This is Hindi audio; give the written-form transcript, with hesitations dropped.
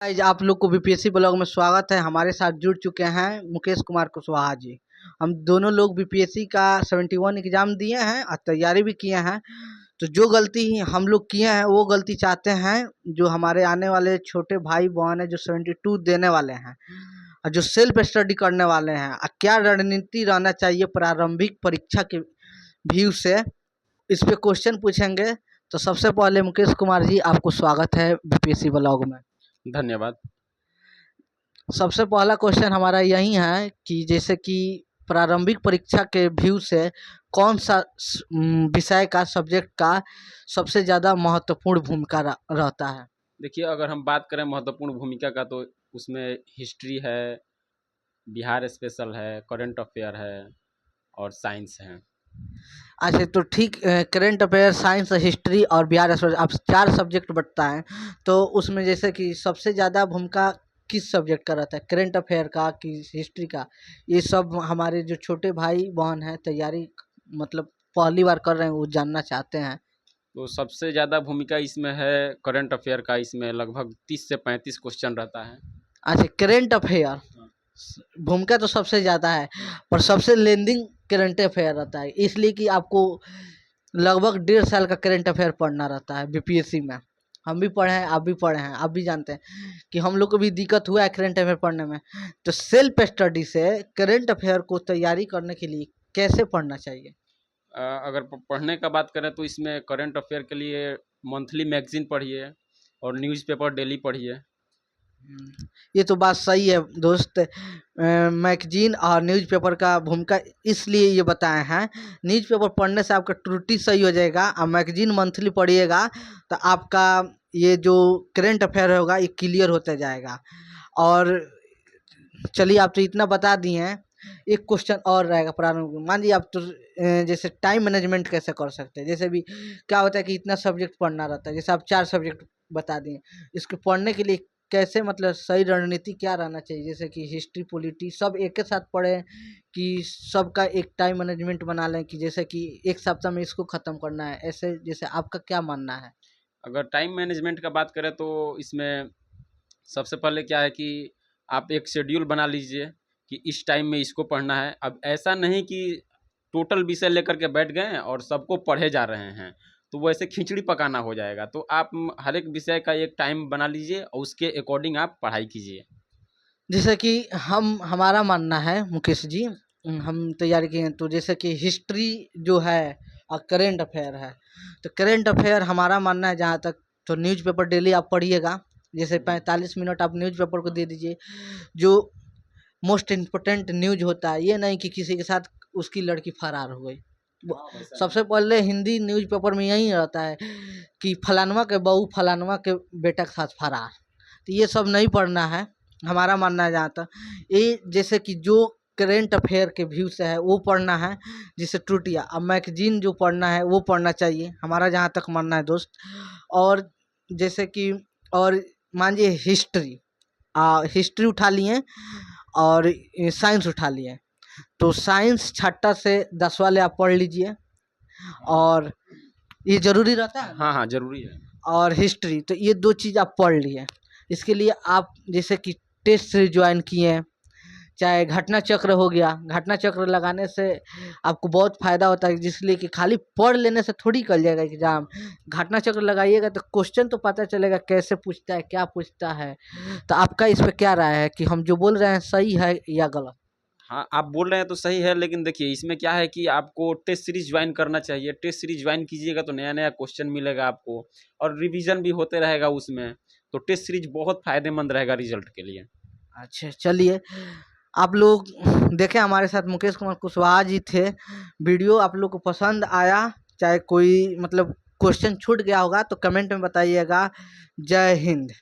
गाइस, आप लोग को बीपीएससी ब्लॉग में स्वागत है। हमारे साथ जुड़ चुके हैं मुकेश कुमार कुशवाहा जी। हम दोनों लोग बीपीएससी का 71 एग्जाम दिए हैं और तैयारी भी किए हैं। तो जो गलती हम लोग किए हैं वो गलती चाहते हैं जो हमारे आने वाले छोटे भाई बहन है जो 72 देने वाले हैं और जो सेल्फ स्टडी करने वाले हैं, क्या रणनीति रहना चाहिए प्रारंभिक परीक्षा के व्यू से, इस पे क्वेश्चन पूछेंगे। तो सबसे पहले मुकेश कुमार जी, आपको स्वागत है बीपीएससी ब्लॉग में। धन्यवाद। सबसे पहला क्वेश्चन हमारा यही है कि जैसे कि प्रारंभिक परीक्षा के व्यू से कौन सा विषय का सब्जेक्ट का सबसे ज़्यादा महत्वपूर्ण भूमिका रहता है। देखिए, अगर हम बात करें महत्वपूर्ण भूमिका का तो उसमें हिस्ट्री है, बिहार स्पेशल है, करंट अफेयर है और साइंस है। अच्छा, तो ठीक, करंट अफेयर, साइंस, हिस्ट्री और बिहार स्पेशल, आप 4 सब्जेक्ट बटता है। तो उसमें जैसे कि सबसे ज़्यादा भूमिका किस सब्जेक्ट का रहता है, करंट अफेयर का कि हिस्ट्री का? ये सब हमारे जो छोटे भाई बहन हैं तैयारी मतलब पहली बार कर रहे हैं वो जानना चाहते हैं। तो सबसे ज़्यादा भूमिका इसमें है करंट अफेयर का। इसमें लगभग 30 से 35 क्वेश्चन रहता है। अच्छा, करंट अफेयर भूमिका तो सबसे ज़्यादा है, पर सबसे लेंदिंग करंट अफेयर रहता है, इसलिए कि आपको लगभग 1.5 साल का करंट अफेयर पढ़ना रहता है बीपीएससी में। हम भी पढ़े हैं, आप भी पढ़े हैं, आप भी जानते हैं कि हम लोग को भी दिक्कत हुआ है करंट अफेयर पढ़ने में। तो सेल्फ स्टडी से करंट अफेयर को तैयारी करने के लिए कैसे पढ़ना चाहिए? अगर पढ़ने का बात करें तो इसमें करंट अफेयर के लिए मंथली मैगजीन पढ़िए और न्यूज़पेपर डेली पढ़िए। ये तो बात सही है दोस्त। मैगजीन और न्यूज़पेपर का भूमिका इसलिए ये बताए हैं, न्यूज़पेपर पढ़ने से आपका त्रुटि सही हो जाएगा और मैगजीन मंथली पढ़िएगा तो आपका ये जो करंट अफेयर होगा ये क्लियर होता जाएगा। और चलिए, आप तो इतना बता दिए हैं, एक क्वेश्चन और रहेगा प्रारंभ में। मान लीजिए आप तो जैसे टाइम मैनेजमेंट कैसे कर सकते हैं, जैसे भी क्या होता है कि इतना सब्जेक्ट पढ़ना रहता है, जैसे आप 4 सब्जेक्ट बता दिए, इसको पढ़ने के लिए कैसे मतलब सही रणनीति क्या रहना चाहिए, जैसे कि हिस्ट्री पॉलिटी सब एक के साथ पढ़ें कि सबका एक टाइम मैनेजमेंट बना लें कि जैसे कि एक सप्ताह में इसको ख़त्म करना है, ऐसे जैसे आपका क्या मानना है? अगर टाइम मैनेजमेंट का बात करें तो इसमें सबसे पहले क्या है कि आप एक शेड्यूल बना लीजिए कि इस टाइम में इसको पढ़ना है। अब ऐसा नहीं कि टोटल विषय लेकर के बैठ गए हैं और सबको पढ़े जा रहे हैं, तो वैसे खिचड़ी पकाना हो जाएगा। तो आप हर एक विषय का एक टाइम बना लीजिए और उसके अकॉर्डिंग आप पढ़ाई कीजिए। जैसे कि हमारा मानना है मुकेश जी, हम तैयारी किए हैं तो जैसे कि हिस्ट्री जो है और करेंट अफेयर है, तो करेंट अफेयर हमारा मानना है जहाँ तक, तो न्यूज़पेपर डेली आप पढ़िएगा। जैसे 45 मिनट आप न्यूज़पेपर को दे दीजिए, जो मोस्ट इम्पोर्टेंट न्यूज होता है, ये नहीं कि किसी के साथ उसकी लड़की फरार हो गई। सबसे पहले हिंदी न्यूज़पेपर में यही रहता है कि फलानवा के बहू फलानवा के बेटा के साथ फरार। तो ये सब नहीं पढ़ना है, हमारा मानना है जहाँ तक। ये जैसे कि जो करेंट अफेयर के व्यू से है वो पढ़ना है, जिससे त्रुटियाँ। अब मैगजीन जो पढ़ना है वो पढ़ना चाहिए, हमारा जहाँ तक मानना है दोस्त। और जैसे कि और मान लीजिए हिस्ट्री, हिस्ट्री उठा लिए और साइंस उठा लिए, तो साइंस छठा से 10 वाले आप पढ़ लीजिए, और ये ज़रूरी रहता है। हाँ हाँ, ज़रूरी है। और हिस्ट्री, तो ये 2 चीज़ आप पढ़ लिए। इसके लिए आप जैसे कि टेस्ट सीरीज ज्वाइन किए, चाहे घटना चक्र हो गया, घटना चक्र लगाने से आपको बहुत फ़ायदा होता है, जिसलिए कि खाली पढ़ लेने से थोड़ी निकल जाएगा एग्ज़ाम। घटना चक्र लगाइएगा तो क्वेश्चन तो पता चलेगा कैसे पूछता है, क्या पूछता है। तो आपका इस पे क्या राय है कि हम जो बोल रहे हैं सही है या गलत? हाँ, आप बोल रहे हैं तो सही है, लेकिन देखिए इसमें क्या है कि आपको टेस्ट सीरीज ज्वाइन करना चाहिए। टेस्ट सीरीज ज्वाइन कीजिएगा तो नया नया क्वेश्चन मिलेगा आपको और रिवीजन भी होते रहेगा उसमें। तो टेस्ट सीरीज बहुत फ़ायदेमंद रहेगा रिजल्ट के लिए। अच्छा, चलिए, आप लोग देखें हमारे साथ मुकेश कुमार कुशवाहा जी थे। वीडियो आप लोग को पसंद आया, चाहे कोई मतलब क्वेश्चन छूट गया होगा तो कमेंट में बताइएगा। जय हिंद।